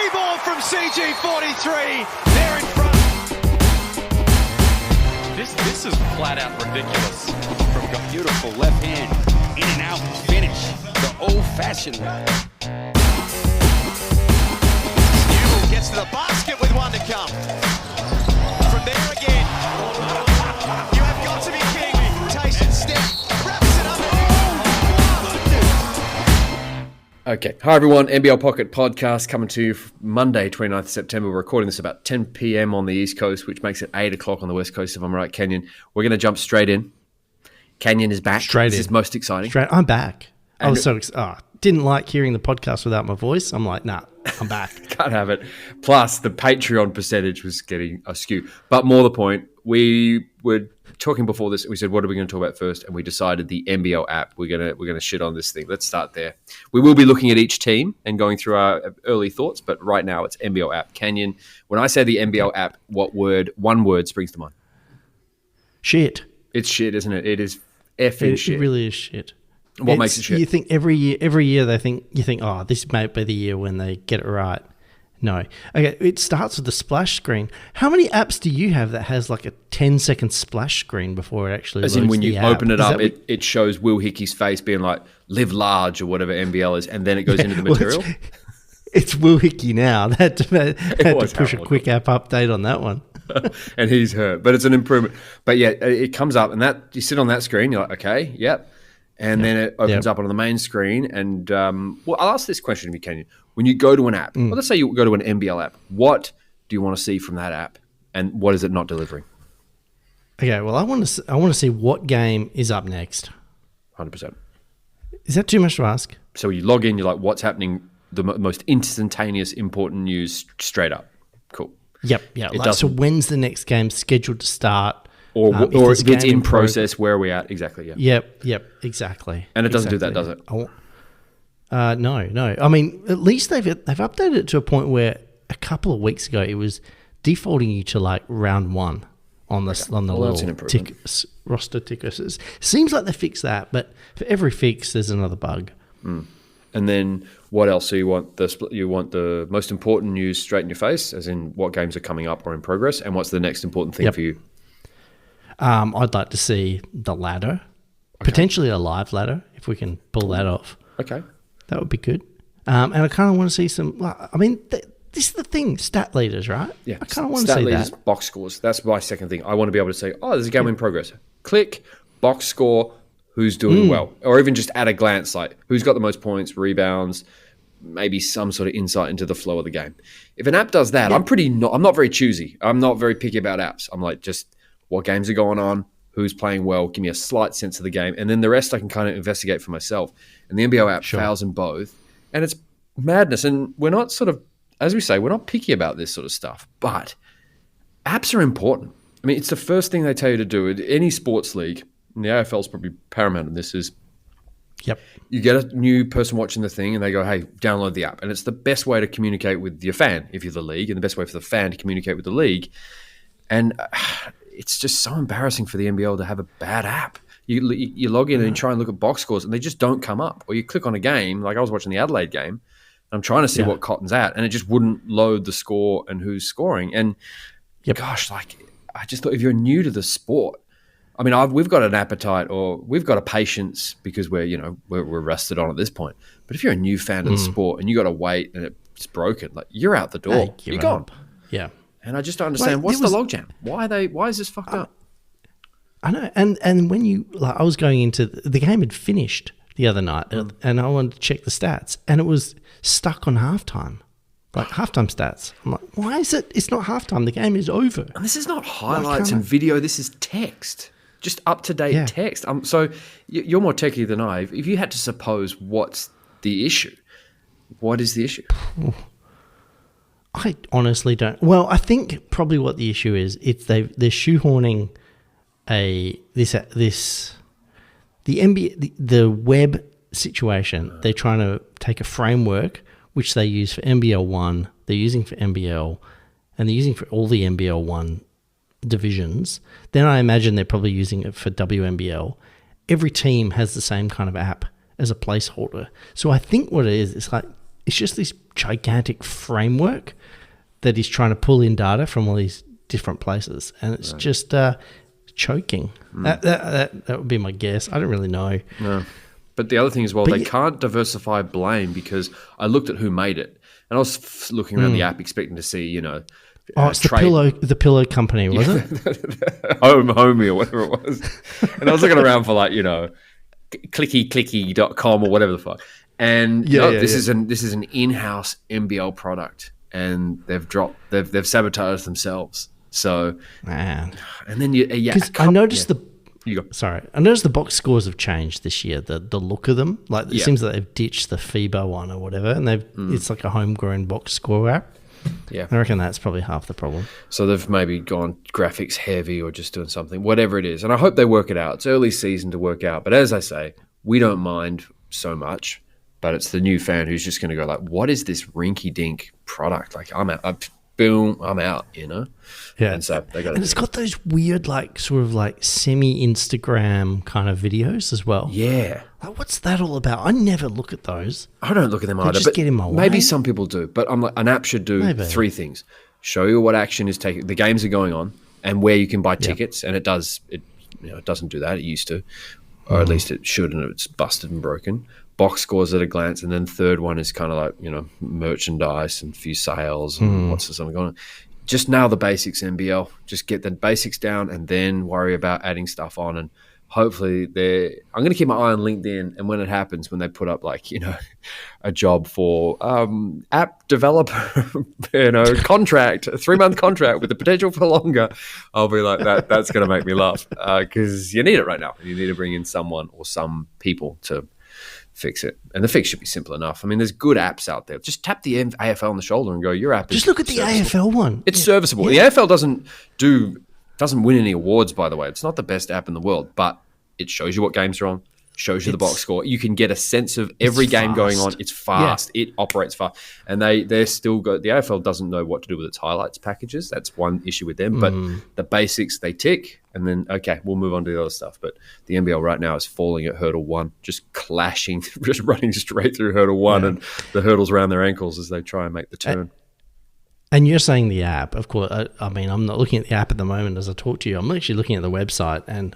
Free ball from CG43. They're in front. This is flat out ridiculous. From a beautiful left hand, in and out finish, the old-fashioned way. Newell gets to the basket with one to come. From there again. You have got to be kidding me. Tyson step, wraps it up. Okay. Hi, everyone. NBL Pocket Podcast coming to you Monday, 29th September. We're recording this about 10 p.m. on the East Coast, which makes it 8 o'clock on the West Coast, if I'm right, Kenyon. We're going to jump straight in. Kenyon is back. This is most exciting. I'm back. I was so excited. Didn't like hearing the podcast without my voice. I'm like, nah, I'm back. Can't have it. Plus, the Patreon percentage was getting askew. But more the point, we were talking before this. We said, what are we going to talk about first? And we decided the NBL app. We're gonna shit on this thing. Let's start there. We will be looking at each team and going through our early thoughts. But right now, it's NBL app. Kenyon, when I say the NBL app, one word springs to mind? Shit. It's shit, isn't it? It is effing shit. It really is shit. What makes it shit? You think every year you think, oh, this might be the year when they get it right. No. Okay, it starts with the splash screen. How many apps do you have that has like a 10-second splash screen before it actually loads the app? As in when you open it up, it shows Will Hickey's face being like, live large or whatever NBL is, and then it goes into the material? It's Will Hickey now. They had to push a quick app update on that one. And he's hurt, but it's an improvement. But yeah, it comes up and that you sit on that screen, you're like, okay, yep. And then it opens up on the main screen. And well, I'll ask this question to you, Kenyon. When you go to an app, well, let's say you go to an NBL app, what do you want to see from that app? And what is it not delivering? Okay, well, I want to see what game is up next. 100%. Is that too much to ask? So you log in, you're like, what's happening? The most instantaneous, important news straight up. Cool. Yep. Yeah. So when's the next game scheduled to start? Or if it's in process, where are we at? Exactly, yeah. Yep, exactly. And it doesn't do that, does it? No. I mean, at least they've updated it to a point where a couple of weeks ago it was defaulting you to like round one on the little roster tickers. Seems like they fixed that, but for every fix, there's another bug. Mm. And then what else? So you want the most important news straight in your face, as in what games are coming up or in progress, and what's the next important thing for you? I'd like to see the ladder, potentially a live ladder, if we can pull that off. Okay. That would be good. And I kind of want to see some, I mean, this is the thing, stat leaders, right? Yeah. I kind of want to see leaders, that. Box scores. That's my second thing. I want to be able to say, oh, there's a game in progress. Click, box score, who's doing well. Or even just at a glance, like who's got the most points, rebounds, maybe some sort of insight into the flow of the game. If an app does that, I'm not very choosy. I'm not very picky about apps. I'm like, just what games are going on, who's playing well, give me a slight sense of the game, and then the rest I can kind of investigate for myself. And the NBL app fails in both, and it's madness. And we're not sort of, as we say, we're not picky about this sort of stuff, but apps are important. I mean, it's the first thing they tell you to do. In any sports league, and the AFL is probably paramount in this, is you get a new person watching the thing and they go, hey, download the app. And it's the best way to communicate with your fan if you're the league, and the best way for the fan to communicate with the league. And it's just so embarrassing for the NBL to have a bad app. You log in and try and look at box scores and they just don't come up. Or you click on a game, like I was watching the Adelaide game, and I'm trying to see what Cotton's at, and it just wouldn't load the score and who's scoring. And gosh, like I just thought, if you're new to the sport, I mean, we've got an appetite or we've got a patience because we're rusted on at this point. But if you're a new fan of the sport and you got to wait and it's broken, like you're out the door, you're gone. Yeah. And I just don't understand what's the logjam. Why is this fucked up? I know. And when I was going into the game had finished the other night, and I wanted to check the stats, and it was stuck on halftime, like halftime stats. I'm like, why is it? It's not halftime. The game is over. And this is not highlights and video. This is text, just up to date text. So you're more techie than I. If you had to suppose what's the issue, what is the issue? I honestly don't. Well, I think probably what the issue is, they're shoehorning the NBA, the web situation. They're trying to take a framework which they use for NBL 1, they're using for NBL, and they're using for all the NBL 1 divisions. Then I imagine they're probably using it for WNBL. Every team has the same kind of app as a placeholder. So I think what it is, it's like it's just this gigantic framework that is trying to pull in data from all these different places, and it's just choking. That would be my guess. I don't really know. No. But the other thing as well, they can't diversify blame, because I looked at who made it, and I was looking around the app expecting to see, it's the pillow company, was it? Homie or whatever it was. And I was looking around for clicky.com or whatever the fuck. And this is an in-house NBL product, and they've sabotaged themselves. So, man. And then I noticed I noticed the box scores have changed this year. The look of them, like it seems that they've ditched the FIBA one or whatever, and it's like a homegrown box score app. Yeah, I reckon that's probably half the problem. So they've maybe gone graphics heavy or just doing something, whatever it is. And I hope they work it out. It's early season to work out. But as I say, we don't mind so much. But it's the new fan who's just going to go like, what is this rinky-dink product? Like, I'm out. Boom, I'm out, Yeah. And so they got. And it's got those weird, sort of semi-Instagram kind of videos as well. Yeah. Like, what's that all about? I never look at those. I don't look at them either. Just get in my way. Maybe some people do. But I'm like, an app should do three things: show you what action is taking, the games are going on, and where you can buy tickets. And it does. It doesn't do that. It used to, or at least it should, and it's busted and broken. Box scores at a glance, and then third one is kind of like, merchandise and a few sales and what's something going on. Just nail the basics, NBL. Just get the basics down and then worry about adding stuff on. And hopefully I'm going to keep my eye on LinkedIn, and when it happens, when they put up a job for app developer, contract, a 3-month contract with the potential for longer, I'll be like, that's going to make me laugh, because you need it right now. You need to bring in someone or some people to fix it. And the fix should be simple enough. I mean, there's good apps out there. Just tap the AFL on the shoulder and go, your app is just look at the serviceable. AFL one. It's serviceable. The AFL doesn't win any awards, by the way. It's not the best app in the world, but it shows you what games are on, shows you the box score. You can get a sense of every game going on. It's fast. Yeah. It operates fast. And they're still the AFL doesn't know what to do with its highlights packages. That's one issue with them. But the basics, they tick, and then, okay, we'll move on to the other stuff. But the NBL right now is falling at hurdle 1, just clashing, just running straight through hurdle 1, and the hurdles around their ankles as they try and make the turn. And you're saying the app, of course. I mean, I'm not looking at the app at the moment as I talk to you. I'm actually looking at the website, and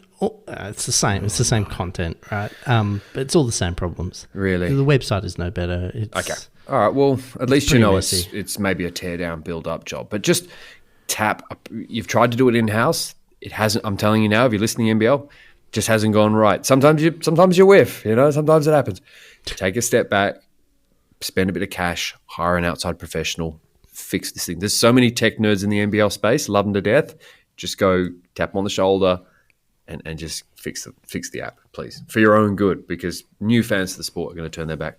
it's the same. It's the same content, right? But it's all the same problems. Really? The website is no better. Okay. All right. Well, at least messy. it's maybe a tear down, build up job. But just tap. You've tried to do it in house. It hasn't. I'm telling you now. If you're listening to NBL, just hasn't gone right. Sometimes you whiff. Sometimes it happens. Take a step back. Spend a bit of cash. Hire an outside professional. Fix this thing. There's so many tech nerds in the NBL space, love them to death. Just go tap them on the shoulder and just fix the app, please, for your own good, because new fans of the sport are going to turn their back.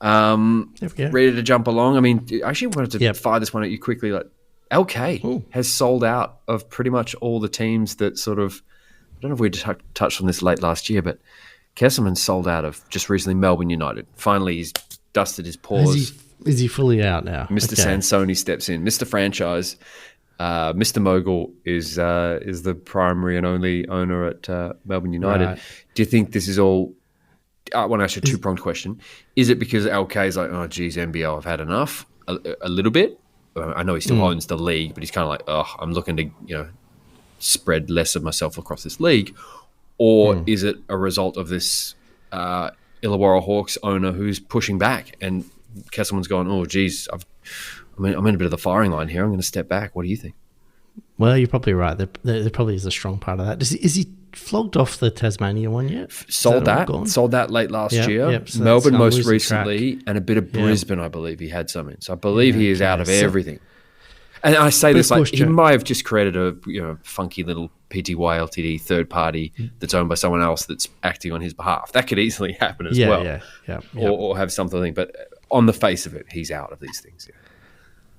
Ready to jump along? I mean, I actually wanted to fire this one at you quickly. Like, LK has sold out of pretty much all the teams that sort of, I don't know if we touched on this late last year, but Kesselman sold out of just recently Melbourne United. Finally, he's dusted his paws. Is he fully out now? Mr. Sansoni steps in. Mr. Franchise, Mr. Mogul is the primary and only owner at Melbourne United. Right. Do you think this is all? I want to ask you a two-pronged question. Is it because LK is like, oh, geez, NBL, I've had enough a little bit? I know he still owns the league, but he's kind of like, oh, I'm looking to spread less of myself across this league. Or is it a result of this Illawarra Hawks owner who's pushing back, and Kesselman's going, oh, geez, I'm in a bit of the firing line here. I'm going to step back. What do you think? Well, you're probably right. There probably is a strong part of that. Is he flogged off the Tasmania one yet? Sold that late last year. Yep, so Melbourne most recently, and a bit of Brisbane, I believe he had some in. So I believe he is out of everything. And I say this like he might have just created a funky little PTY Ltd third party that's owned by someone else that's acting on his behalf. That could easily happen as well. Yeah. Or have something. But on the face of it, he's out of these things. Yeah.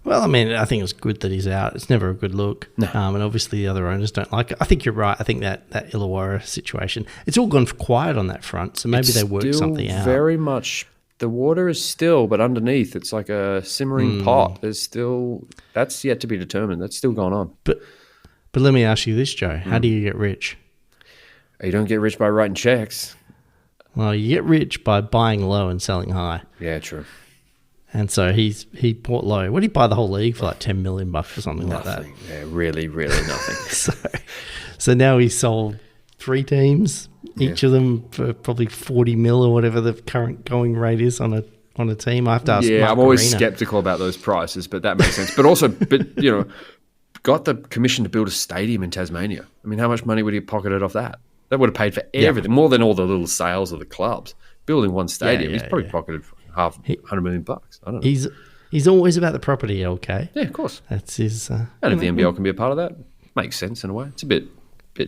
Well, I mean, I think it's good that he's out. It's never a good look. No. And obviously the other owners don't like it. I think you're right. I think that Illawarra situation, it's all gone quiet on that front. So maybe they worked something out. Very much, the water is still, but underneath it's like a simmering pot. There's still, that's yet to be determined. That's still going on. But let me ask you this, Joe. How do you get rich? You don't get rich by writing checks. Well, you get rich by buying low and selling high. Yeah, true. And so he bought low. What did he buy the whole league for, like $10 million or something like that? Yeah, really, really nothing. So now he's sold 3 teams, each of them for probably 40 mil or whatever the current going rate is on a team. I have to ask. Yeah, Mark I'm always Arena. skeptical about those prices, but that makes sense. But also, got the commission to build a stadium in Tasmania. I mean, how much money would he have pocketed off that? That would have paid for everything, more than all the little sales of the clubs. Building one stadium, he's probably pocketed $100 million. I don't know. He's always about the property, LK. Yeah, of course. That's his. And if the NBL can be a part of that, makes sense in a way. It's a bit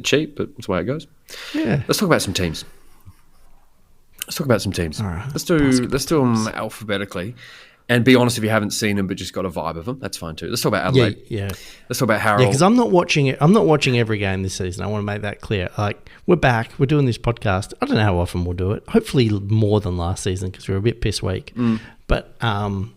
cheap, but it's the way it goes. Yeah. Let's talk about some teams. All right. Let's do them alphabetically. And be honest, if you haven't seen them but just got a vibe of them, that's fine too. Let's talk about Adelaide. Yeah. Let's talk about Harold. Yeah, because I'm not watching it. I'm not watching every game this season. I want to make that clear. Like, we're back. We're doing this podcast. I don't know how often we'll do it. Hopefully more than last season because we were a bit piss weak. But I'm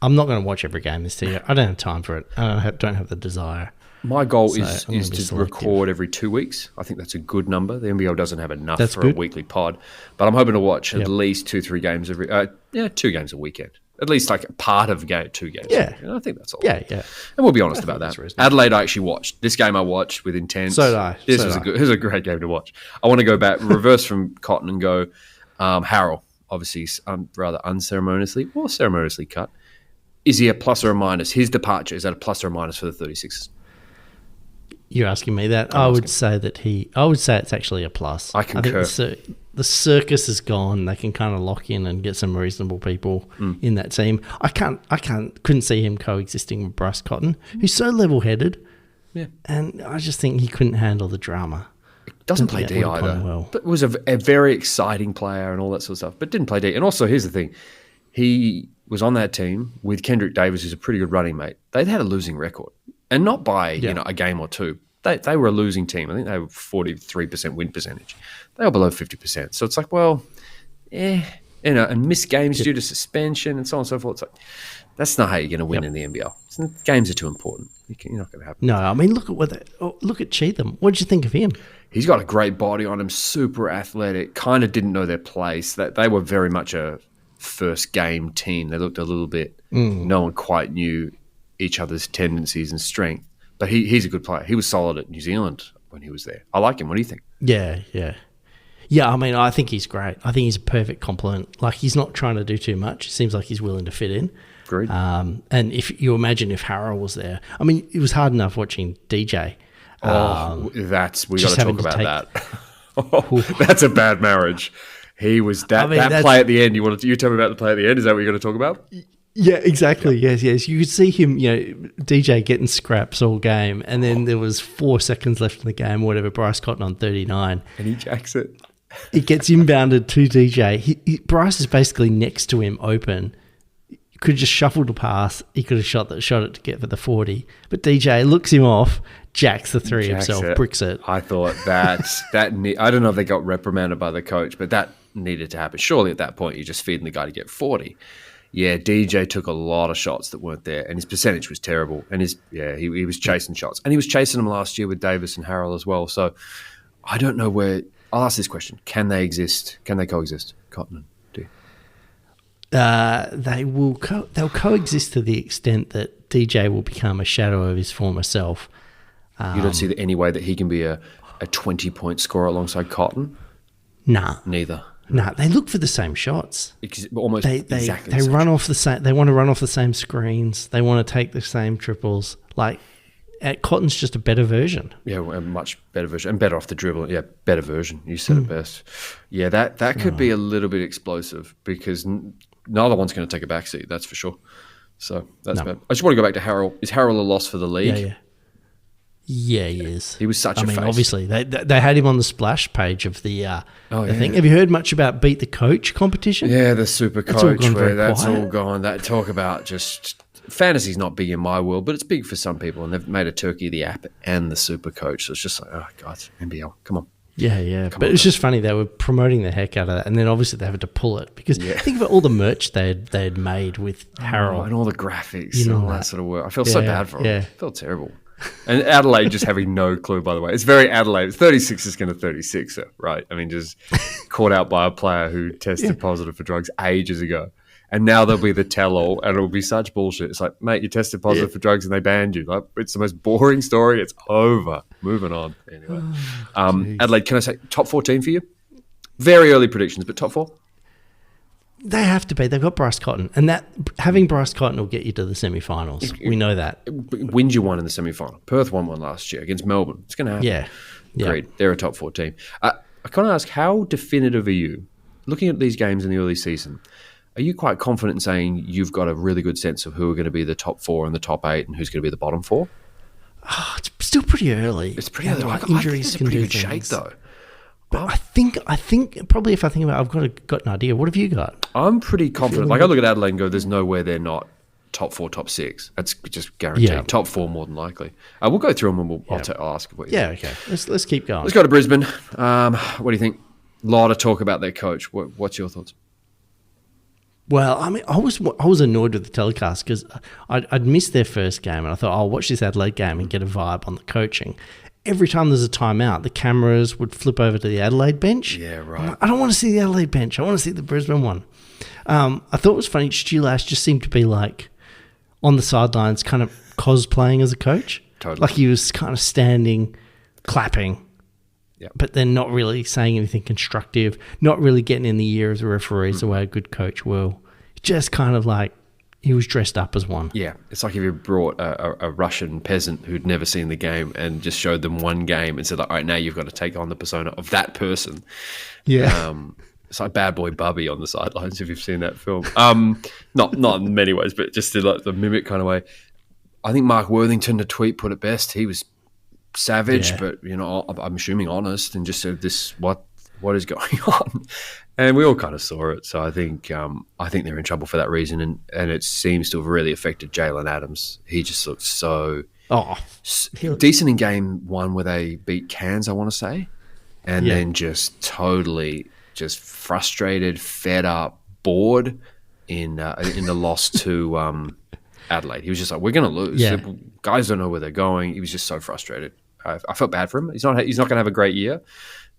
not going to watch every game this year. I don't have time for it. I don't have the desire. My goal So is I'm gonna to be selective. record every 2 weeks. I think that's a good number. The NBL doesn't have enough That's for good. a weekly pod. But I'm hoping to watch at Yep. least 2-3 games 2 games a weekend. At least like part of 2 games. Yeah. I think that's all. Yeah. And we'll be honest about that's that. reasonable. Adelaide I actually watched. This game I watched with intent. So did I. This was a great game to watch. I want to go back, reverse from Cotton and go Harold, obviously rather unceremoniously or ceremoniously cut. Is he a plus or a minus? His departure, is that a plus or a minus for the 36ers? You're asking me that? I would say it's actually a plus. I concur. think the circus is gone. They can kind of lock in and get some reasonable people in that team. Couldn't see him coexisting with Bryce Cotton, who's so level-headed. Yeah. And I just think he couldn't handle the drama. Doesn't play D either. But was a very exciting player and all that sort of stuff, but didn't play D. And also, here's the thing. He was on that team with Kendrick Davis, who's a pretty good running mate. They'd had a losing record. And not by a game or two. They were a losing team. I think they were 43% win percentage. They were below 50%. So it's like, and missed games due to suspension and so on and so forth. It's like, that's not how you're going to win in the NBL. Games are too important. You're not going to have. No, I mean, look at Cheatham. What did you think of him? He's got a great body on him, super athletic, kind of didn't know their place. They were very much a first game team. They looked a little bit, no one quite knew each other's tendencies and strength. But he's a good player. He was solid at New Zealand when he was there. I like him. What do you think? Yeah. I mean, I think he's great. I think he's a perfect complement. Like, he's not trying to do too much. It seems like he's willing to fit in. Agreed. And if you imagine if Harold was there, I mean, it was hard enough watching DJ. We got to talk about that. That's a bad marriage. He was that play at the end. You tell me about the play at the end? Is that what you're going to talk about? Yeah, exactly. Yeah. Yes. You could see him, DJ getting scraps all game, and then there was 4 seconds left in the game, or whatever. Bryce Cotton on 39, and he jacks it. It gets inbounded to DJ. Bryce is basically next to him, open. You could have just shuffled a pass. He could have shot it to get for the 40, but DJ looks him off, jacks the three himself, bricks it. I thought that I don't know if they got reprimanded by the coach, but that needed to happen. Surely at that point, you're just feeding the guy to get 40. Yeah, DJ took a lot of shots that weren't there, and his percentage was terrible. And he was chasing shots, and he was chasing them last year with Davis and Harold as well. So I don't know where. I'll ask this question: Can they exist? Can they coexist? Cotton and D. They'll coexist to the extent that DJ will become a shadow of his former self. You don't see any way that he can be a 20-point scorer alongside Cotton? Nah, neither. No, they look for the same shots. Almost exactly. They run off the same. They want to run off the same screens. They want to take the same triples. Like, Cotton's just a better version. Yeah, a much better version and better off the dribble. Yeah, better version. You said it best. Yeah, that could be a little bit explosive because neither one's going to take a backseat. That's for sure. So that's bad. I just want to go back to Harold. Is Harold a loss for the league? Yeah, he is. He was such a face. Obviously, they had him on the splash page of the thing. Have you heard much about Beat the Coach competition? Yeah, the super coach where that's all gone. That talk about just fantasy's not big in my world, but it's big for some people, and they've made a turkey the app and the super coach. So it's just like, oh God, NBL, come on. Yeah. But it's just funny. They were promoting the heck out of that. And then obviously they had to pull it because think about all the merch they had made with Harold. And all the graphics and all that sort of work. I feel so bad for him. Yeah. I felt terrible. And Adelaide just having no clue, by the way. It's very Adelaide. 36 is going to 36, right? I mean, just caught out by a player who tested positive for drugs ages ago. And now there'll be the tell-all, and it'll be such bullshit. It's like, mate, you tested positive for drugs and they banned you. Like, it's the most boring story. It's over. Moving on. Anyway, Adelaide, can I say top 4 team for you? Very early predictions, but top 4? They have to be. They've got Bryce Cotton, and that having Bryce Cotton will get you to the semi-finals. We know that. Wins you one in the semi-final. Perth won one last year against Melbourne. It's going to happen. Yeah. Agreed. They're a top 4 team. I kind of ask, how definitive are you, looking at these games in the early season, are you quite confident in saying you've got a really good sense of who are going to be the top 4 and the top 8 and who's going to be the bottom 4? Oh, it's still pretty early. It's pretty early. I think it's a pretty good shape, though. But I think probably if I think about it, I've got an idea. What have you got? I'm pretty confident. Like, I look at Adelaide and go, there's nowhere they're not top 4, top 6. That's just guaranteed. Yeah. Top 4 more than likely. We'll go through them and I'll ask what you think. Okay. Let's keep going. Let's go to Brisbane. What do you think? A lot of talk about their coach. What's your thoughts? Well, I mean, I was annoyed with the telecast because I'd missed their first game, and I thought, I'll watch this Adelaide game and get a vibe on the coaching. Every time there's a timeout, the cameras would flip over to the Adelaide bench. Yeah, right. I don't want to see the Adelaide bench. I want to see the Brisbane one. I thought it was funny. Stu Lash just seemed to be like on the sidelines, kind of cosplaying as a coach. Totally. Like he was kind of standing, clapping. Yep. But then not really saying anything constructive, not really getting in the ear of the referees the way a good coach will. Just kind of like he was dressed up as one. Yeah, it's like if you brought a Russian peasant who'd never seen the game and just showed them one game and said, like, all right, now you've got to take on the persona of that person. Yeah. It's like Bad Boy Bubby on the sidelines, if you've seen that film. Not in many ways, but just in like the mimic kind of way. I think Mark Worthington, the tweet, put it best. He was savage, but I'm assuming honest, and just said what is going on, and we all kind of saw it. So I think they're in trouble for that reason, and it seems to have really affected Jalen Adams. He just looked so decent in game 1 where they beat Cairns, I want to say, and then just totally just frustrated, fed up, bored in the loss to Adelaide. He was just like, we're going to lose. Yeah. The guys don't know where they're going. He was just so frustrated. I felt bad for him. He's not going to have a great year,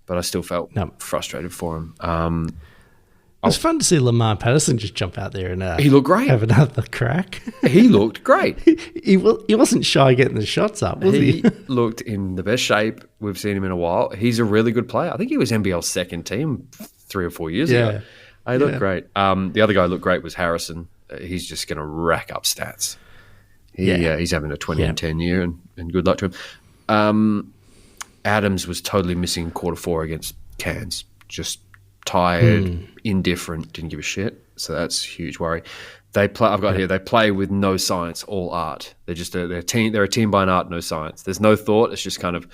but I still felt frustrated for him. It was fun to see Lamar Patterson just jump out there and he looked great. Have another crack. He looked great. He wasn't shy getting the shots up, was he? He looked in the best shape we've seen him in a while. He's a really good player. I think he was NBL's second team 3 or 4 years ago. He looked great. The other guy who looked great was Harrison. He's just going to rack up stats. He's having a 20 and 10 year, and good luck to him. Adams was totally missing quarter 4 against Cairns. Just tired, indifferent, didn't give a shit. So that's a huge worry. They play. I've got here. They play with no science, all art. They're just they're a team. They're a team by an art, no science. There's no thought. It's just kind of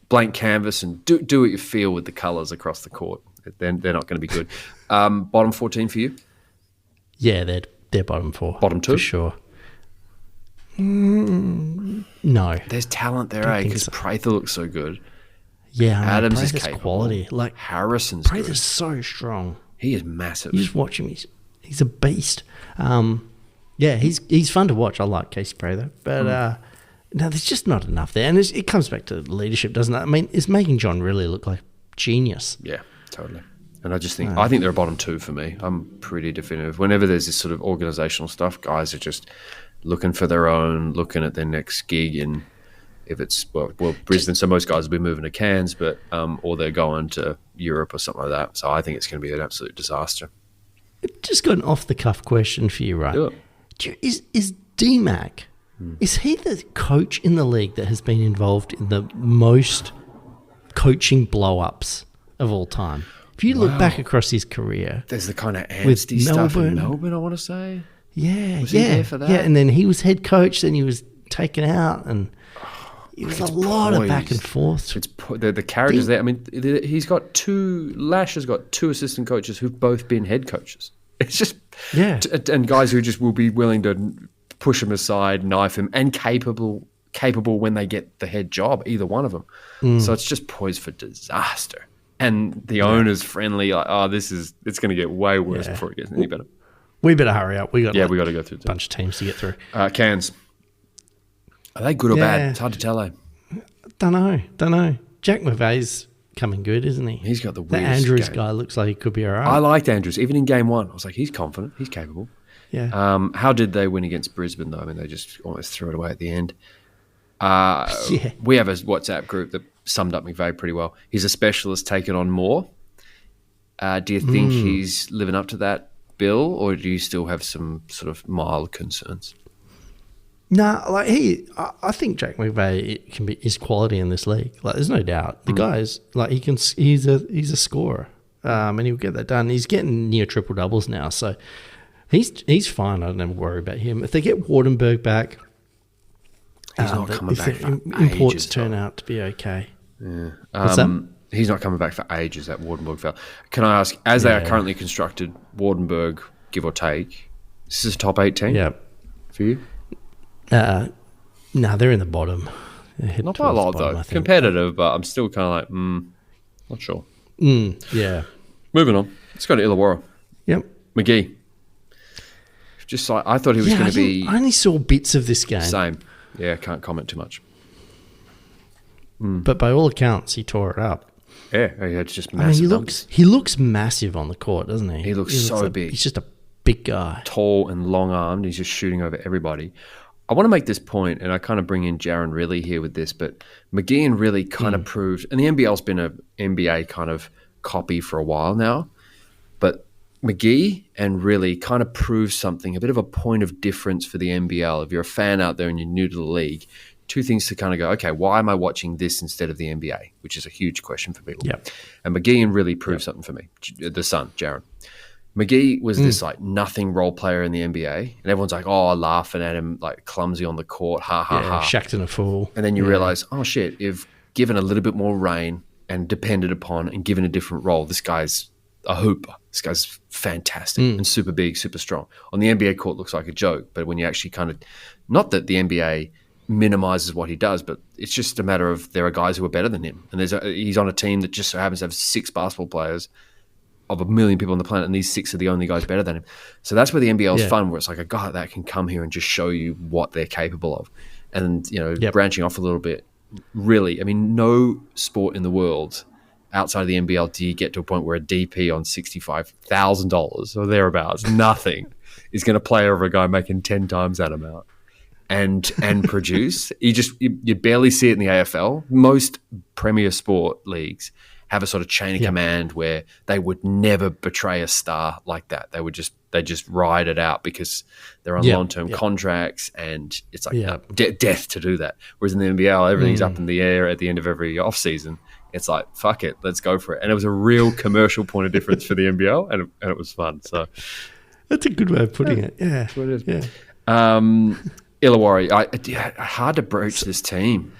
blank canvas and do what you feel with the colours across the court. They're not going to be good. Bottom 14 for you? Yeah, they're bottom 4. Bottom 2 for sure. No, there's talent there, because Prather looks so good. Yeah, Adams is Prather's capable. Quality. Like Harrison's Prather's good. so strong. He is massive. You just watch him; he's a beast. He's fun to watch. I like Casey Prather, but no, there's just not enough there, and it comes back to leadership, doesn't it? I mean, it's making John really look like genius. Yeah, totally. And I think they're a bottom 2 for me. I'm pretty definitive. Whenever there's this sort of organizational stuff, guys are just looking for their own, looking at their next gig, and if it's Brisbane, so most guys will be moving to Cairns, but or they're going to Europe or something like that. So I think it's going to be an absolute disaster. Just got an off the cuff question for you, right? Yeah. Is D-Mac? Is he the coach in the league that has been involved in the most coaching blow-ups of all time? If you look back across his career, there's the kind of antsy stuff in Melbourne, I want to say. Yeah, was he there for that? Yeah, and then he was head coach, then he was taken out, and it was a lot of back and forth. The characters there. I mean, he's got Lash has got 2 assistant coaches who've both been head coaches. It's just and guys who just will be willing to push him aside, knife him, and capable when they get the head job, either one of them. So it's just poised for disaster. And the owner's friendly, like, it's going to get way worse before it gets any better. We better hurry up. We got to go through a bunch of teams to get through. Cairns. Are they good or bad? It's hard to tell, eh? Don't know. Jack McVeigh's coming good, isn't he? He's got the That weirdest Andrews game. guy looks like he could be all right. I liked Andrews. Even in game one, I was like, he's confident. He's capable. Yeah. How did they win against Brisbane, though? I mean, they just almost threw it away at the end. Yeah. We have a WhatsApp group that summed up McVeigh pretty well. He's a specialist taking on more. Do you think he's living up to that bill, or do you still have some sort of mild concerns? Nah, like I think Jack McVeigh is quality in this league. Like, there's no doubt. The guy's like he's a scorer, and he'll get that done. He's getting near triple doubles now, so he's fine. I don't ever worry about him. If they get Wardenberg back, He's not coming back for imports ages, turn though. out to be okay. Yeah. What's that? He's not coming back for ages, that Wardenberg fell. Can I ask, as they are currently constructed, Wardenberg, give or take, this is a top 8 team Yeah. for you? No, they're in the bottom. They're Not by a lot, though. Competitive, but I'm still kind of like, not sure. Yeah. Moving on. Let's go to Illawarra. Yep. McGee. Just like, I thought he was going to be... I only saw bits of this game. Same. Yeah, can't comment too much. But by all accounts, he tore it up. Yeah, it's just I mean, massive. he looks massive on the court, doesn't he? He looks so big. He's just a big guy. Tall and long-armed. He's just shooting over everybody. I want to make this point, and I kind of bring in Jaron Rillie here with this, but McGee and Rillie kind of proved, and the NBL's been an NBA kind of copy for a while now, but McGee and Rillie kind of proved something, a bit of a point of difference for the NBL. If you're a fan out there and you're new to the league, two things to kind of go, okay, why am I watching this instead of the NBA? Which is a huge question for people. Yep. And McGee and Rillie proved something for me. The son, Jaron. McGee was this like nothing role player in the NBA, and everyone's like, oh, laughing at him, like clumsy on the court, ha ha ha. Shacked in a fool. And then you realize, oh shit, if given a little bit more reign and depended upon and given a different role, this guy's a hooper. This guy's fantastic and super big, super strong. On the NBA court, looks like a joke, but when you actually kind of, not that the NBA minimizes what he does, but it's just a matter of there are guys who are better than him, and he's on a team that just so happens to have 6 basketball players of 1 million people on the planet, and these 6 are the only guys better than him. So that's where the NBL is fun, where it's like a guy that can come here and just show you what they're capable of. And, branching off a little bit, really, I mean, no sport in the world outside of the NBL do you get to a point where a DP on $65,000 or thereabouts, nothing, is going to play over a guy making 10 times that amount and produce. You barely see it in the AFL. Most premier sport leagues have a sort of chain of command where they would never betray a star like that. They just ride it out because they're on long-term contracts, and it's like death to do that. Whereas in the NBL, everything's up in the air at the end of every off season. It's like, fuck it, let's go for it. And it was a real commercial point of difference for the NBL, and it was fun. So that's a good way of putting it. Yeah, that's what it is. Yeah. Illawarra, hard to broach this team.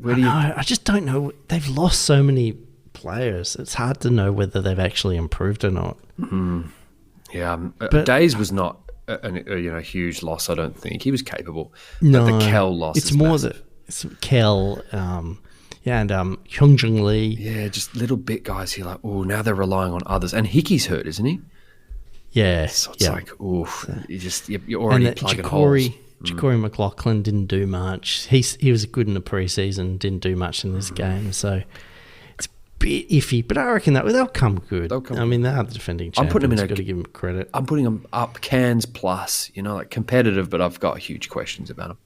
I just don't know. They've lost so many players. It's hard to know whether they've actually improved or not. Yeah, Days was not a huge loss. I don't think he was capable. No, but the Kel loss. It's is more massive. it's Kel, and Hyunjung Lee. Yeah, just little bit guys here. Like, oh, now they're relying on others. And Hickey's hurt, isn't he? Yeah, so it's like, oh, you're already plugging holes. Ja'Cory McLaughlin didn't do much. He was good in the preseason, didn't do much in this game, so it's a bit iffy. But I reckon they'll come good. I mean, they are the defending champions. I'm putting them in. Got to give them credit. I'm putting them up Cairns plus. Like competitive, but I've got huge questions about them.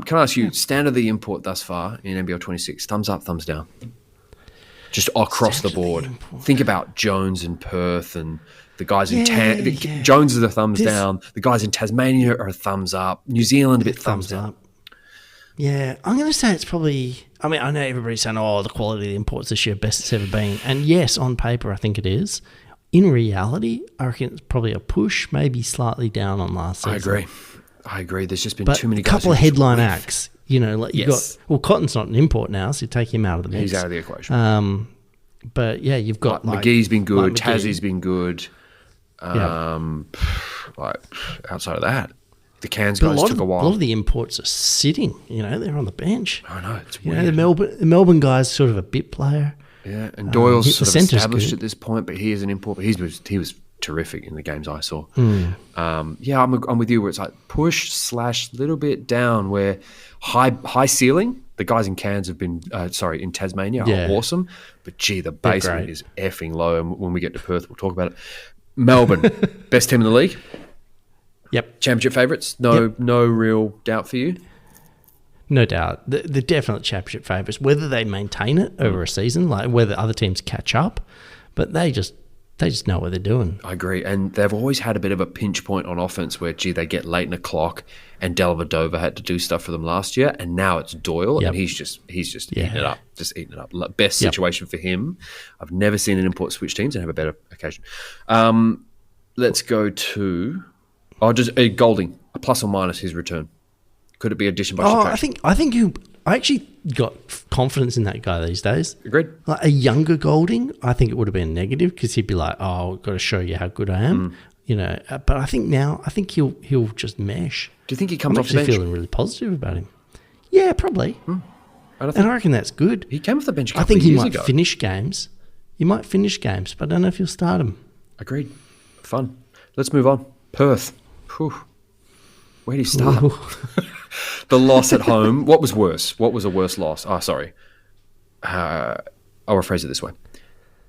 Can I ask you, standard of the import thus far in NBL 26? Thumbs up, thumbs down. Just across the board. Think about Jones in Perth and the guys in Jones is a thumbs down. The guys in Tasmania are a thumbs up. New Zealand a bit thumbs down. Yeah, I'm going to say it's probably... I mean, I know everybody's saying, the quality of the imports this year, best it's ever been. And yes, on paper, I think it is. In reality, I reckon it's probably a push, maybe slightly down on last season. I agree. There's just been too many guys. A couple of headline acts. Like you got... Well, Cotton's not an import now, so you take him out of the mix. He's out of the equation. But yeah, you've got... McGee's been good. Tassie's been good. Outside of that, the Cairns guys took a while. A lot of the imports are sitting. They're on the bench. I know, it's weird. The Melbourne guy's sort of a bit player. Yeah, and Doyle's sort of established at this point, but he is an import. But he was terrific in the games I saw. I'm with you where it's like push / little bit down, where high ceiling, The guys in Cairns have been, in Tasmania are awesome. But, gee, the basement is effing low. And when we get to Perth, we'll talk about it. Melbourne, best team in the league. Yep. Championship favourites. No real doubt for you. No doubt. The definite championship favourites. Whether they maintain it over a season, like whether other teams catch up, but they just know what they're doing. I agree. And they've always had a bit of a pinch point on offense where, gee, they get late in the clock, and Dellavedova had to do stuff for them last year, and now it's Doyle, and he's just eating it up. Just eating it up. Best situation for him. I've never seen an import switch teams and have a better occasion. Let's go to Golding, a plus or minus his return. Could it be addition by subtraction? I actually got confidence in that guy these days. Agreed. Like a younger Golding, I think it would have been negative because he'd be like, "Oh, I've got to show you how good I am," But I think he'll just mesh. Do you think he comes off the bench? I'm actually feeling really positive about him. Yeah, probably. And I reckon that's good. He came off the bench. I think he might finish games. He might finish games, but I don't know if he'll start them. Agreed. Fun. Let's move on. Perth. Whew. Where do you start? The loss at home. What was worse? What was a worse loss? Oh, sorry. I'll rephrase it this way.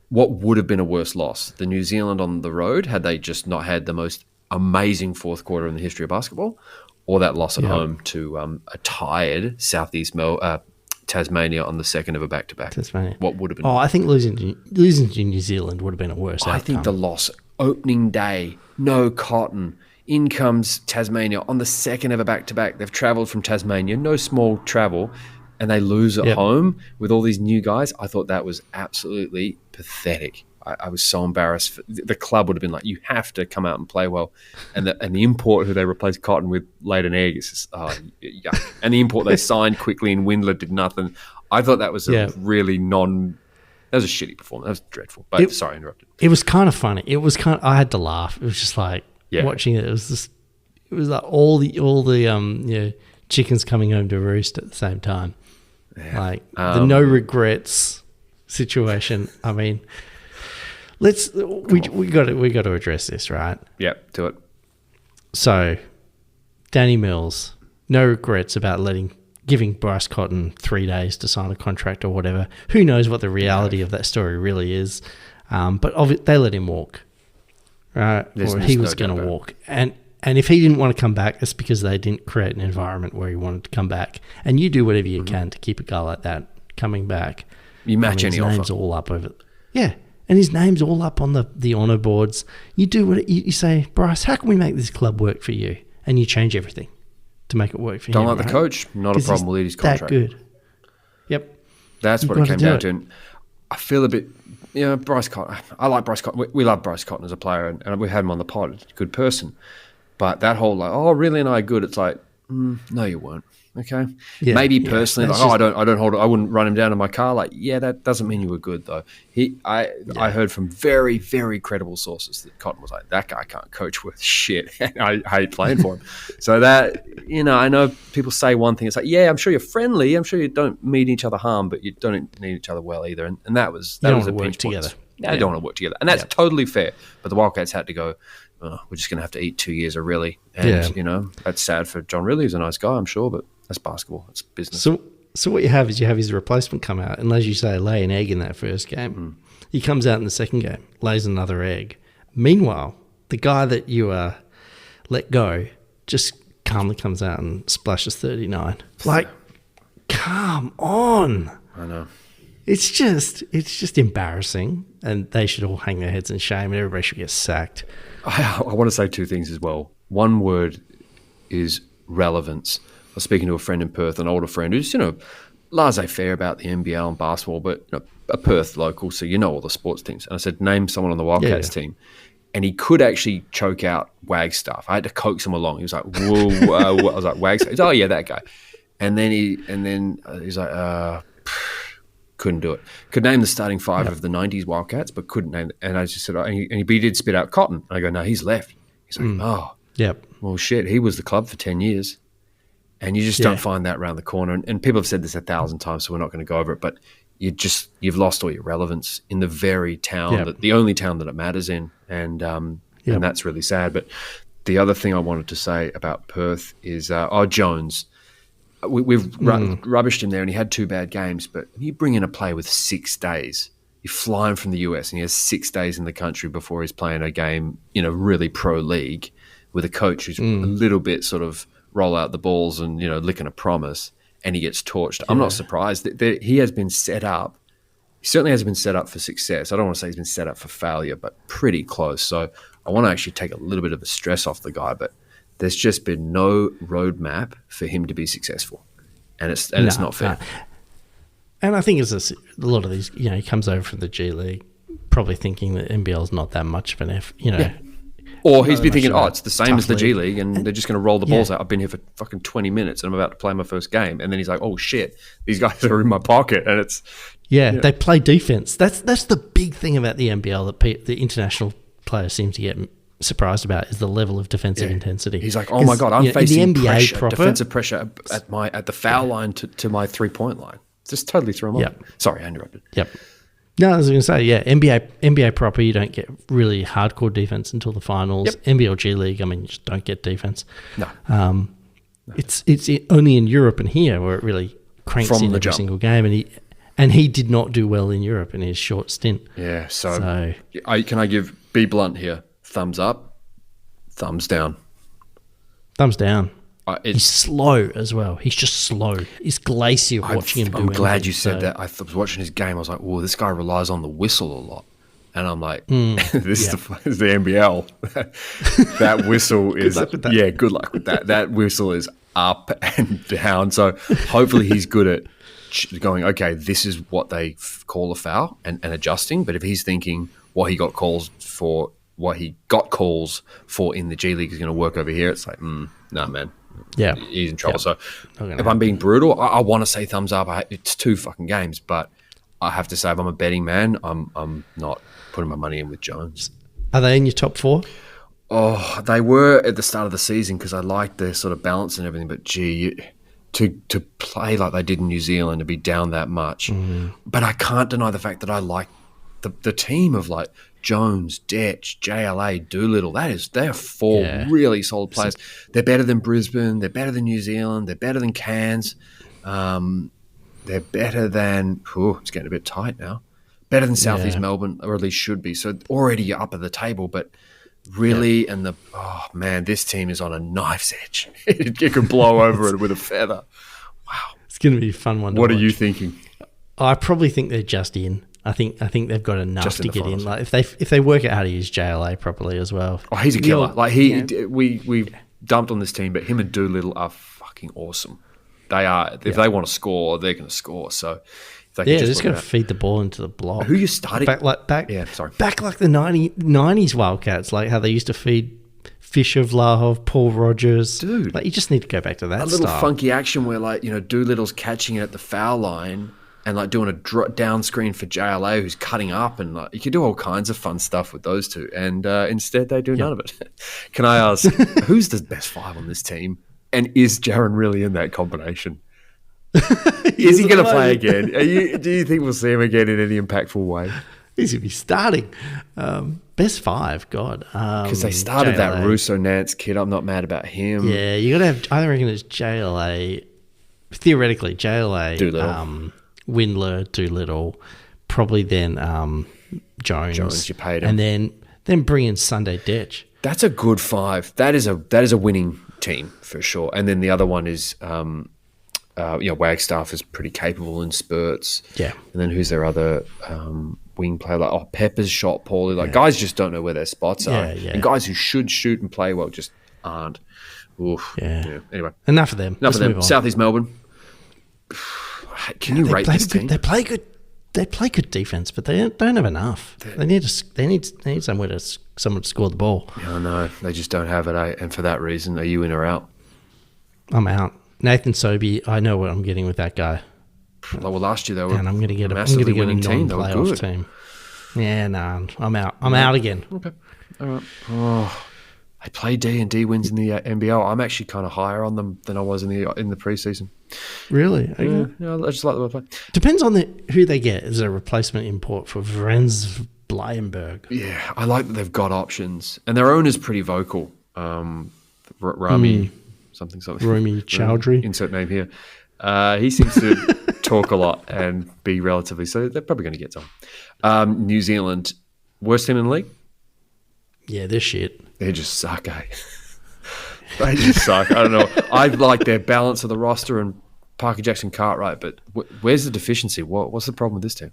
What would have been a worse loss? The New Zealand on the road, had they just not had the most amazing fourth quarter in the history of basketball, or that loss at home to a tired Southeast Tasmania on the second of a back-to-back? Tasmania. What would have been? Oh, I think losing to New Zealand would have been a worse outcome. I think the loss, opening day, no Cotton. In comes Tasmania on the second of a back-to-back. They've travelled from Tasmania, no small travel, and they lose at home with all these new guys. I thought that was absolutely pathetic. I was so embarrassed. The club would have been like, you have to come out and play well. And the import who they replaced Cotton with laid an egg. It's just, yuck. And the import they signed quickly and Windler did nothing. I thought that was a really that was a shitty performance. That was dreadful. But sorry, I interrupted. It was kind of funny. I had to laugh. It was just like, watching it, it was like all the chickens coming home to roost at the same time. Yeah. Like the no regrets situation. I mean, we got to address this, right? Yep, do it. So, Danny Mills, no regrets about giving Bryce Cotton 3 days to sign a contract or whatever. Who knows what the reality of that story really is? But they let him walk. Right, or he was going to walk. And if he didn't want to come back, it's because they didn't create an environment where he wanted to come back. And you do whatever you can to keep a guy like that coming back. You match any offer. His name's all up over. Yeah, and his name's all up on the honour boards. You do what you say, Bryce. How can we make this club work for you? And you change everything to make it work for him. Don't like the coach. Not a problem. We'll lead his contract. That good. Yep. That's what it came down to. And I feel a bit. Bryce Cotton. I like Bryce Cotton. We love Bryce Cotton as a player, and we had him on the pod. He's a good person. But that whole Rillie and I are good. It's like, no, you weren't. Okay, maybe personally, I wouldn't run him down in my car. Like, that doesn't mean you were good though. I heard from very, very credible sources that Cotton was like, that guy can't coach worth shit. I hate playing for him. So that I know people say one thing. It's like, I'm sure you're friendly. I'm sure you don't mean each other harm, but you don't need each other well either. And that was a pinch point. They don't want to work together, and that's totally fair. But the Wildcats had to go. We're just going to have to eat 2 years of Rillie, and that's sad for John Rillie. He's a nice guy, I'm sure, but that's basketball. It's business. So what you have is his replacement come out, and as you say, lay an egg in that first game. He comes out in the second game, lays another egg. Meanwhile, the guy that you let go just calmly comes out and splashes 39. Like, come on. I know. It's just embarrassing, and they should all hang their heads in shame, and everybody should get sacked. I want to say two things as well. One word is relevance. I was speaking to a friend in Perth, an older friend who's, laissez-faire about the NBL and basketball, but a Perth local, so all the sports teams. And I said, name someone on the Wildcats team. And he could actually choke out Wagstaff. I had to coax him along. He was like, whoa. I was like, Wagstaff? He's, oh, yeah, that guy. And then he's like, couldn't do it. Could name the starting five of the 90s Wildcats, but couldn't name it. And I just said, but he did spit out Cotton. And I go, no, he's left. He's like, well, shit, he was the club for 10 years. And you just don't find that around the corner. And people have said this 1,000 times, so we're not going to go over it. But you've lost all your relevance in the very town, the only town that it matters in. And that's really sad. But the other thing I wanted to say about Perth is, Jones. we've rubbished him there, and he had 2 bad games. But you bring in a player with 6 days. You fly him from the US, and he has 6 days in the country before he's playing a game, really pro league with a coach who's a little bit sort of roll out the balls and licking a promise, and he gets torched. I'm not surprised that he has been set up. He certainly has been set up for success. I don't want to say he's been set up for failure, but pretty close. So I want to actually take a little bit of the stress off the guy, but there's just been no roadmap for him to be successful, and it's not fair. And I think it's a lot of these. He comes over from the G League, probably thinking that NBL is not that much of an Or he's been thinking, it's the same as the G League, and they're just going to roll the balls out. I've been here for fucking 20 minutes, and I'm about to play my first game. And then he's like, oh, shit, these guys are in my pocket. And it's... Yeah, they play defense. That's the big thing about the NBL that the international players seem to get surprised about is the level of defensive intensity. He's like, oh, my God, I'm facing pressure, defensive pressure at the foul line to my three-point line. Just totally threw him off. Sorry, I interrupted. Yep. No, I was going to say, NBA proper, you don't get really hardcore defense until the finals. NBL G League, you just don't get defense. No. It's only in Europe and here where it really cranks in every single game, and he did not do well in Europe in his short stint. Yeah, so can I be blunt here? Thumbs up, thumbs down. Thumbs down. He's slow as well. He's just slow. He's glacier watching him do I'm glad you said that. I was watching his game. I was like, "Whoa, this guy relies on the whistle a lot." And I'm like, "This is the NBL. That whistle is good luck with that. That whistle is up and down. So hopefully he's good at going. Okay, this is what they call a foul and adjusting. But if he's thinking what he got calls for in the G League is going to work over here, it's like, nah, man." Yeah, he's in trouble. So if I'm being brutal, I want to say thumbs up. It's 2 fucking games, but I have to say if I'm a betting man, I'm not putting my money in with Jones. Are they in your top 4? Oh, they were at the start of the season because I liked their sort of balance and everything. But to play like they did in New Zealand, to be down that much. But I can't deny the fact that I like the team of like Jones, Detch, JLA, Doolittle. They are 4 really solid players. They're better than Brisbane. They're better than New Zealand. They're better than Cairns. They're better than. It's getting a bit tight now. Better than Southeast Melbourne, or at least should be. So already you're up at the table, but really, this team is on a knife's edge. It could blow over it with a feather. Wow, it's going to be a fun one. What are you thinking? I probably think they're just in. I think they've got enough to get in. Like if they work out how to use JLA properly as well. Oh, he's a killer. We dumped on this team, but him and Doolittle are fucking awesome. They are. If they want to score, they're going to score. So they're just going to feed the ball into the block. Who you starting? Back like the 90s Wildcats, like how they used to feed Fisher, Vlahov, Paul Rogers. Dude, like you just need to go back to that. A little funky action where Doolittle's catching it at the foul line. And doing a down screen for JLA who's cutting up, and you can do all kinds of fun stuff with those two. And instead, they do none of it. Can I ask, who's the best 5 on this team? And is Jaron really in that combination? Is he going to play again? Do you think we'll see him again in any impactful way? He's going to be starting. Best 5, God. Because they started JLA. That Russo-Nance kid. I'm not mad about him. Yeah, you got to have. I reckon it's JLA. Theoretically, JLA. Doolittle. Windler, Doolittle, probably then Jones, you paid him, and then bring in Sunday Detch. That's a good 5. That is a winning team for sure. And then the other one is, Wagstaff is pretty capable in spurts. Yeah. And then who's their other wing player? Like Pepper's shot poorly. Guys just don't know where their spots are. Yeah. And guys who should shoot and play well just aren't. Oof. Yeah. Anyway, enough of them. Enough of them. Southeast Melbourne. Can you rate this team? They play good. They play good defense, but they don't have enough. They need someone to score the ball. Yeah, I know. They just don't have it. And for that reason, are you in or out? I'm out. Nathan Sobey. I know what I'm getting with that guy. Well, last year they were. And I'm going to get a non-playoff team. Yeah, no, I'm out. I'm out again. Okay. All right. Oh. They play D and D wins in the NBL. I'm actually kind of higher on them than I was in the preseason. Really? Okay. Yeah, I just like the way they play. Depends on who they get as a replacement import for Vrenz Blyenberg. Yeah, I like that they've got options, and their owner's pretty vocal. Rami something. Rumi Chowdhury. Insert name here. He seems to talk a lot and be relatively, so they're probably going to get some. New Zealand, worst team in the league? Yeah, they're shit. They just suck, eh? They just suck. I don't know. I like their balance of the roster and Parker Jackson Cartwright, but where's the deficiency? What's the problem with this team?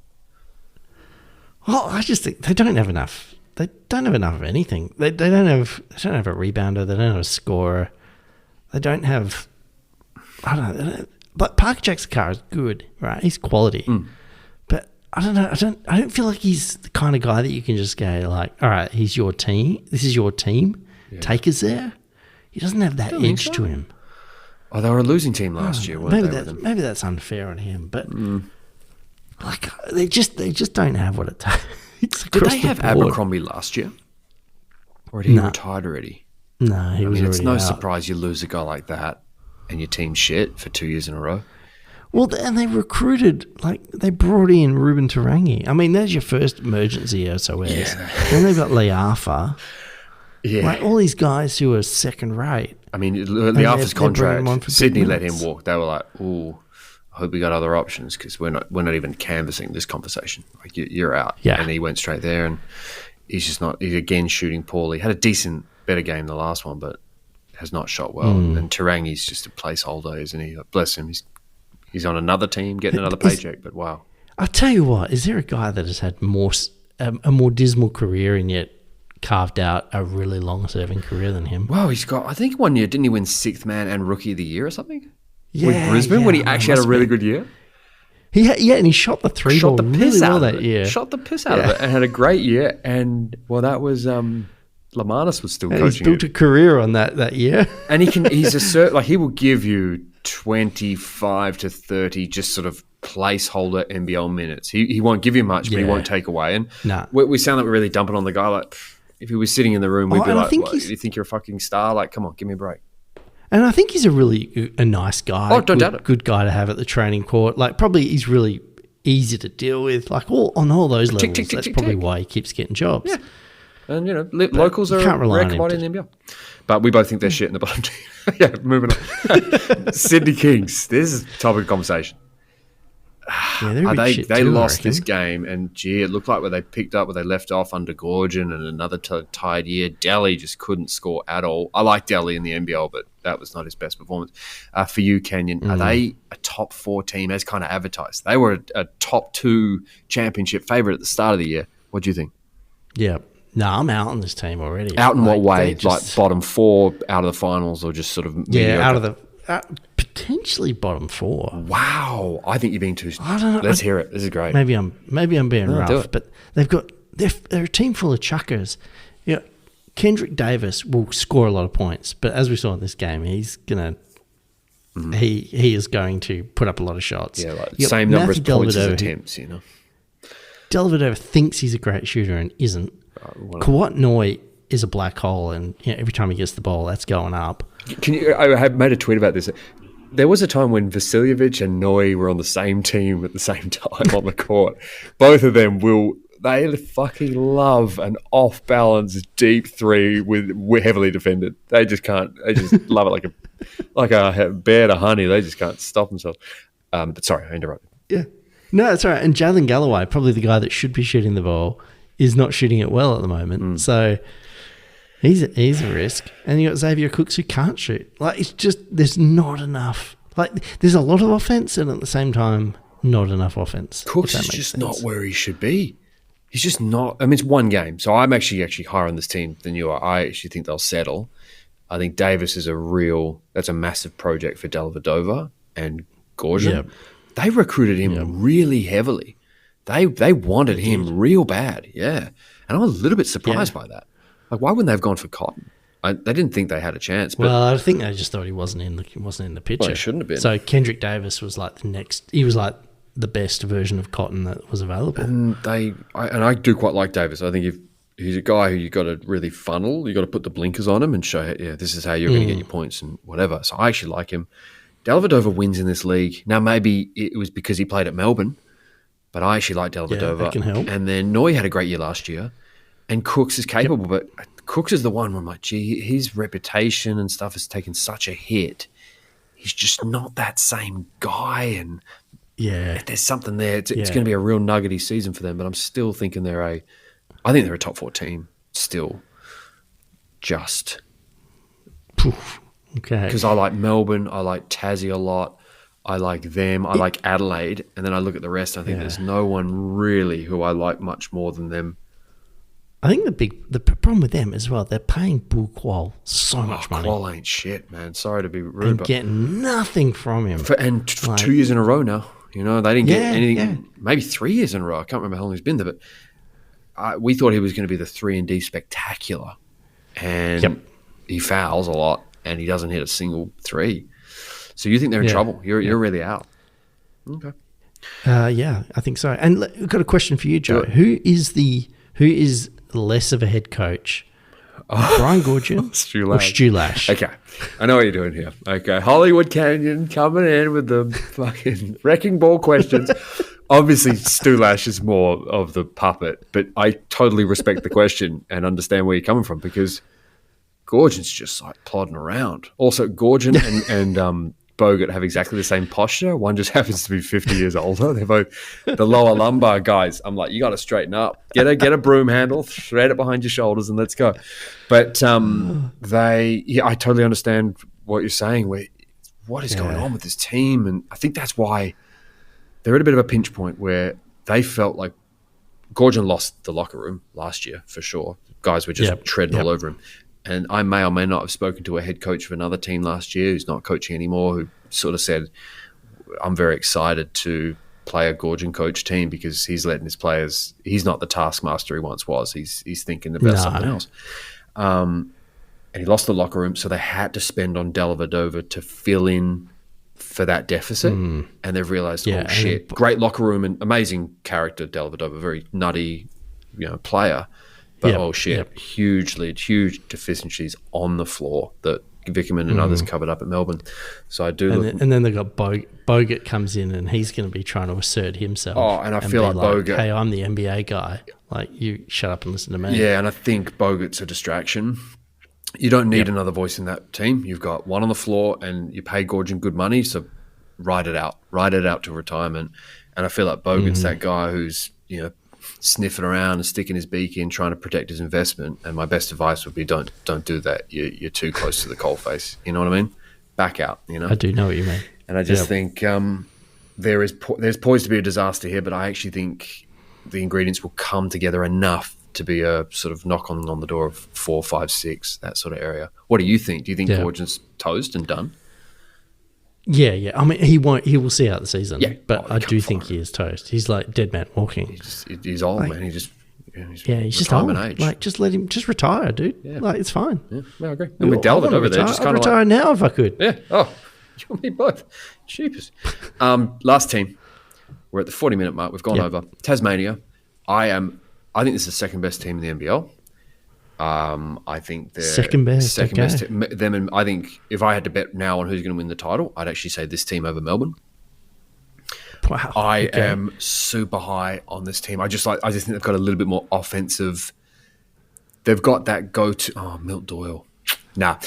Well, I just think they don't have enough. They don't have enough of anything. They don't have a rebounder. They don't have a scorer. They don't have. I don't know. But Parker Jackson Carr is good, right? He's quality. But I don't know. I don't feel like he's the kind of guy that you can just go like, all right, he's your team. This is your team. Yeah. Take us there. He doesn't have that edge to him. Oh, they were a losing team last year, weren't they? Maybe that's unfair on him, but like they just don't have what it takes. Did they have Abercrombie last year, or had he retired already? No, he was already it's no out. surprise you lose a guy like that and your team's shit for 2 years in a row. Well, and they recruited, they brought in Ruben Tarangi. I mean, there's your first emergency SOS. Yeah. Then they've got Leafa. Yeah. Like all these guys who are second rate. I mean, Leafa's contract, Sydney let him walk. They were like, ooh, I hope we got other options because we're not even canvassing this conversation. Like, you're out. Yeah. And he went straight there and he's again shooting poorly. Had a better game than the last one, but has not shot well. And Tarangi's just a placeholder, isn't he? Like, bless him. He's on another team getting another paycheck, but wow. I'll tell you what, is there a guy that has had a more dismal career and yet carved out a really long-serving career than him? Wow, he's got, I think one year, didn't he win sixth man and rookie of the year or something? Yeah, with Brisbane, when he actually had a really good year? And he shot the three ball really well that year. Shot the piss out of it and had a great year. And, well, that was... Lamanis was still coaching. He's built a career on that year. And he will give you 25 to 30 just sort of placeholder NBL minutes. He won't give you much, but he won't take away. And we sound like we're really dumping on the guy. Like, if he was sitting in the room, we'd be like, you think you're a fucking star? Like, come on, give me a break. And I think he's a nice guy. Oh, don't doubt it. Good guy to have at the training court. Like, probably he's really easy to deal with. Like, on all those levels, that's probably why he keeps getting jobs. Yeah. And, locals are a rare commodity in the NBL. But we both think they're shit in the bottom team. Yeah, moving on. Sydney Kings. This is a topic of conversation. Yeah, they lost this game, and it looked like where they picked up where they left off under Goorjian and another tied year. Delhi just couldn't score at all. I like Delhi in the NBL, but that was not his best performance. For you, Kenyon, are they a top 4 team as kind of advertised? They were a top 2 championship favourite at the start of the year. What do you think? Yeah. No, I'm out on this team already. Out in what way? Like bottom 4 out of the finals, or just sort of mediocre? Out of the potentially bottom 4. Wow, I think you're being too. I don't know. Let's hear it. This is great. Maybe I'm being rough, but they're a team full of chuckers. You know, Kendrick Davis will score a lot of points, but as we saw in this game, he's gonna. He is going to put up a lot of shots. Yeah, like same number of points as attempts. Dellavedova thinks he's a great shooter and isn't. Kawat Noi is a black hole, and every time he gets the ball, that's going up. I have made a tweet about this. There was a time when Vasiljevic and Noi were on the same team at the same time on the court. Both of them they fucking love an off-balance deep three with heavily defended. They just can't. They just love it like a bear to honey. They just can't stop themselves. But sorry, I interrupted. Yeah, no, it's all right. And Jalen Galloway, probably the guy that should be shooting the ball, is not shooting it well at the moment. So he's a risk. And you got Xavier Cooks who can't shoot. Like, it's just, there's not enough. Like, there's a lot of offense and at the same time, not enough offense. Cooks is just not where he should be. He's just not. I mean, it's one game. So I'm actually higher on this team than you are. I actually think they'll settle. I think Davis is that's a massive project for Dellavedova and Goorjian. Yep. They recruited him really heavily. They wanted him real bad, yeah. And I'm a little bit surprised by that. Like, why wouldn't they have gone for Cotton? They didn't think they had a chance. But I think they just thought he wasn't in the picture. Well, he shouldn't have been. So Kendrick Davis was like he was like the best version of Cotton that was available. And I do quite like Davis. I think if he's a guy who you got to really funnel, you got to put the blinkers on him and show, this is how you're going to get your points and whatever. So I actually like him. Dellavedova wins in this league. Now, maybe it was because he played at Melbourne. But I actually like Dellavedova. Yeah, that can help. And then Noi had a great year last year. And Cooks is capable, but Cooks is the one where I'm like, gee, his reputation and stuff has taken such a hit. He's just not that same guy, and there's something there. It's going to be a real nuggety season for them, but I'm still thinking I think they're a top 4 team still. Just okay, because I like Melbourne, I like Tassie a lot, I like them, I like Adelaide, and then I look at the rest. I think there's no one really who I like much more than them. I think the problem with them as well, they're paying Bull Qual so much money. Qual ain't shit, man. Sorry to be rude, and but getting nothing from him. For 2 years in a row now. You know, they didn't get anything. Maybe 3 years in a row. I can't remember how long he's been there, but we thought he was going to be the 3-and-D spectacular, and he fouls a lot, and he doesn't hit a single 3. So you think they're in trouble? You're really out. Okay. Yeah, I think so. And we've got a question for you, Joe. Who is less of a head coach? Brian Goorjian or Stu Lash? Okay. I know what you're doing here. Okay. Hollywood Canyon coming in with the fucking wrecking ball questions. Obviously, Stu Lash is more of the puppet, but I totally respect the question and understand where you're coming from, because Goorjian's just like plodding around. Also, Goorjian and Bogut have exactly the same posture. One just happens to be 50 years older. They're both the lower lumbar guys. I'm like, you got to straighten up. Get a broom handle, thread it behind your shoulders, and let's go. But I totally understand what you're saying. What is going on with this team? And I think that's why they're at a bit of a pinch point where they felt like Goorjian lost the locker room last year for sure. Guys were just treading all over him. And I may or may not have spoken to a head coach of another team last year who's not coaching anymore, who sort of said, I'm very excited to play a Goorjian coach team because he's letting his players, he's not the taskmaster he once was. He's thinking about something else. And he lost the locker room, so they had to spend on Dellavedova to fill in for that deficit. And they've realized, oh shit, great locker room and amazing character, Dellavedova, very nutty, player. But huge lead, huge deficiencies on the floor that Vickerman and others covered up at Melbourne. So I do. And then they got Bogut comes in, and he's going to be trying to assert himself. Oh, and I feel like Bogut. Hey, I'm the NBA guy. Like, you shut up and listen to me. Yeah, and I think Bogut's a distraction. You don't need another voice in that team. You've got one on the floor, and you pay Goorjian good money, so ride it out to retirement. And I feel like Bogut's that guy who's sniffing around and sticking his beak in, trying to protect his investment. And my best advice would be don't do that. You're too close to the coalface. You know what I mean? Back out. I do know what you mean. And I just think there's poised to be a disaster here, but I actually think the ingredients will come together enough to be a sort of knock on the door of 4, 5, 6, that sort of area. What do you think? Do you think Goorjian's toast and done? Yeah. I mean, he will see out the season. Yeah, but I do think he is toast. He's like dead man walking. He's old, man. He's just old. Age. Like, just let him retire, dude. Yeah. Like, it's fine. Yeah, I agree. And with Delvin over there, just kind of retire now if I could. Yeah. Oh, you and me both. Cheapest. Last team. We're at the 40-minute mark. We've gone over. Tasmania. I think this is the second best team in the NBL. I think they're second best. Them, and I think if I had to bet now on who's going to win the title, I'd actually say this team over Melbourne. Wow. I am super high on this team. I just think they've got a little bit more offensive. They've got that go-to. Oh, Milt Doyle. Nah,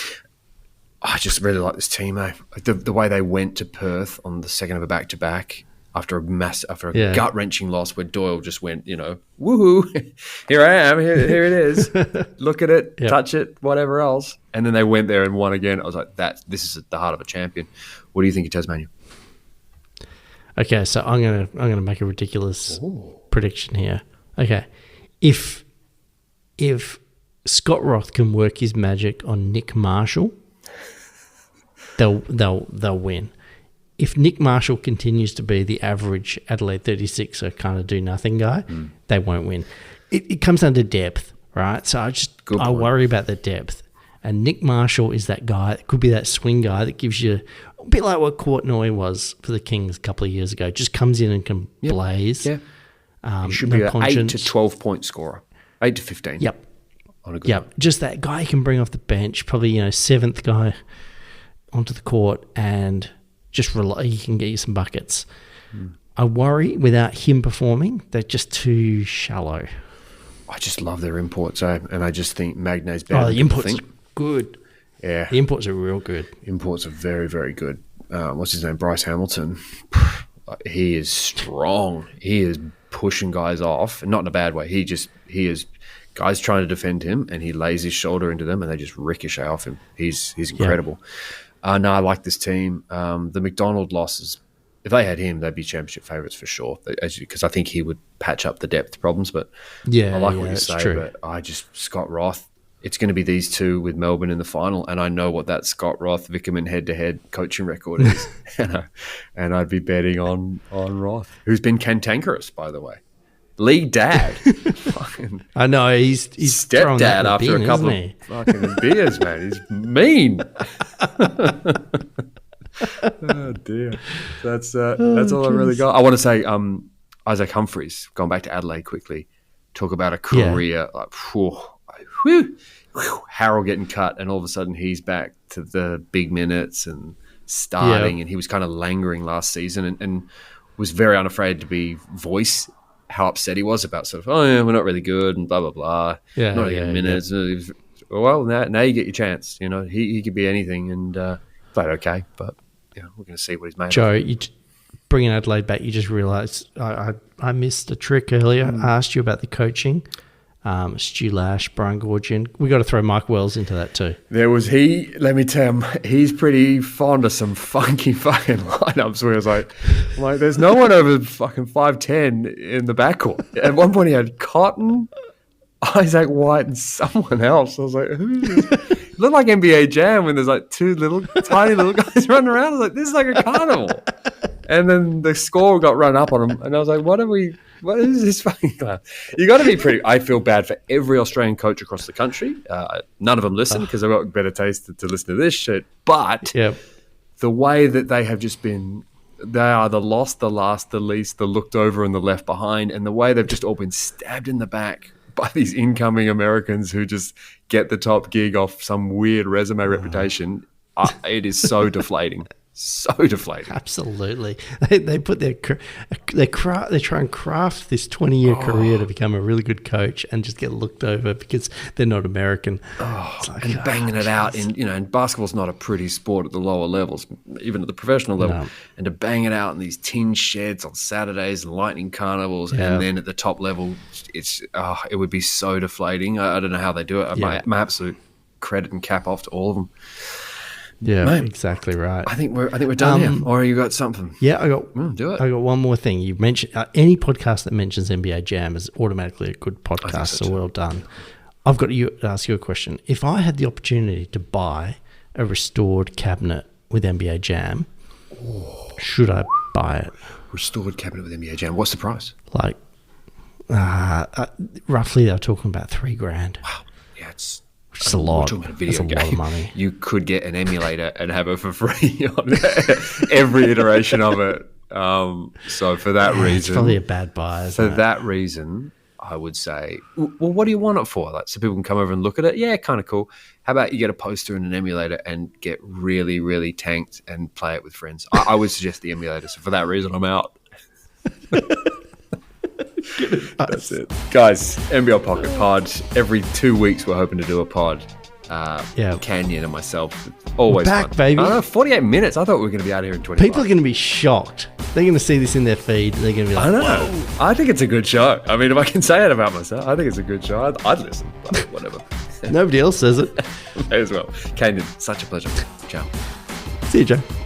I just really like this team. The way they went to Perth on the second of a back-to-back. After a gut-wrenching loss where Doyle just went, woohoo, here I am, here it is. Look at it, touch it, whatever else. And then they went there and won again. I was like, this is at the heart of a champion. What do you think of Tasmania? Okay, so I'm gonna make a ridiculous prediction here. Okay, if Scott Roth can work his magic on Nick Marshall, they'll win. If Nick Marshall continues to be the average Adelaide 36 or kind of do nothing guy, they won't win. It comes down to depth, right? So I worry about the depth. And Nick Marshall is that guy. It could be that swing guy that gives you a bit like what Courtney was for the Kings a couple of years ago. Just comes in and can blaze. Yeah. He should be an 8 to 12 point scorer. 8 to 15. Yep. On a good one. Just that guy you can bring off the bench, probably, seventh guy onto the court, and just he can get you some buckets. I worry without him performing, they're just too shallow. I just love their imports, and I just think Magnay's better. Oh, than the people imports think. are good. Yeah, The imports are real good. imports are very, very good. What's his name? Bryce Hamilton. He is strong. He is pushing guys off, not in a bad way. He is guys trying to defend him, and he lays his shoulder into them, and they just ricochet off him. He's incredible. No, I like this team. The McDonald losses, if they had him, they'd be championship favourites for sure. Because I think he would patch up the depth problems. But Yeah, I like what you that's say. true. But Scott Roth. It's going to be these two with Melbourne in the final, and I know what that Scott Roth Vickerman head-to-head coaching record is, and I'd be betting on Roth, who's been cantankerous, by the way. League dad, fucking I know he's throwing that stepdad in the after bin, a couple isn't he? of fucking beers, man. He's mean. Oh dear, that's all I really got. I want to say, Isaac Humphries, going back to Adelaide quickly, talk about a career like. Harrell getting cut, and all of a sudden he's back to the big minutes and starting, and he was kind of lingering last season and was very unafraid to voice how upset he was about sort of, oh yeah, we're not really good and blah blah blah. Not really getting minutes. Well, now you get your chance. You know, he could be anything, and played okay, but we're going to see what he's made. Joe, you bringing Adelaide back, you just realised I missed a trick earlier. I asked you about the coaching. Stu Lash, Brian Goorjian. We got to throw Mike Wells into that too. Let me tell him, he's pretty fond of some funky fucking lineups where it's like there's no one over fucking 5'10" in the backcourt. At one point he had Cotton, Isaac White, and someone else. I was like, who is this? It looked like NBA Jam when there's like two tiny little guys running around. I was like, this is like a carnival. And then the score got run up on him, and I was like, what is this fucking class? You got to be pretty. I feel bad for every Australian coach across the country. None of them listen because they've got better taste to listen to this shit. But the way that they have just been, they are the lost, the last, the least, the looked over, and the left behind, and the way they've just all been stabbed in the back by these incoming Americans who just get the top gig off some weird resume reputation. It is so deflating. So deflating. Absolutely. They put they try and craft this 20-year career to become a really good coach and just get looked over because they're not American. And banging it out and basketball's not a pretty sport at the lower levels, even at the professional level. No. And to bang it out in these tin sheds on Saturdays and lightning carnivals, and then at the top level, it would be so deflating. I don't know how they do it. My absolute credit and cap off to all of them. Yeah, mate, exactly right. I think we're done here. Or you got something? Yeah, I got. Do it. I got one more thing. You mentioned any podcast that mentions NBA Jam is automatically a good podcast. So well done. I've got to ask you a question. If I had the opportunity to buy a restored cabinet with NBA Jam, should I buy it? Restored cabinet with NBA Jam. What's the price? Like, roughly, they're talking about $3,000. Wow. Yeah, it's. It's a lot. We're talking about a video That's a game. lot of money. You could get an emulator and have it for free on every iteration of it. So for that reason, it's probably a bad buy. Isn't it? That reason, I would say, well, what do you want it for? Like, so people can come over and look at it. Yeah, kind of cool. How about you get a poster and an emulator and get really, really tanked and play it with friends? I would suggest the emulator. So for that reason, I'm out. That's it, guys. NBL Pocket Pod. Every 2 weeks, we're hoping to do a pod. Canyon and myself. Always back, fun. baby. 48 minutes. I thought we were going to be out here in 25. People are going to be shocked. They're going to see this in their feed. They're going to be like, I know. Whoa. I think it's a good show. I mean, if I can say it about myself, I think it's a good show. I'd listen. But whatever. Nobody else says it. May as well. Canyon, such a pleasure. Ciao. See you, Joe.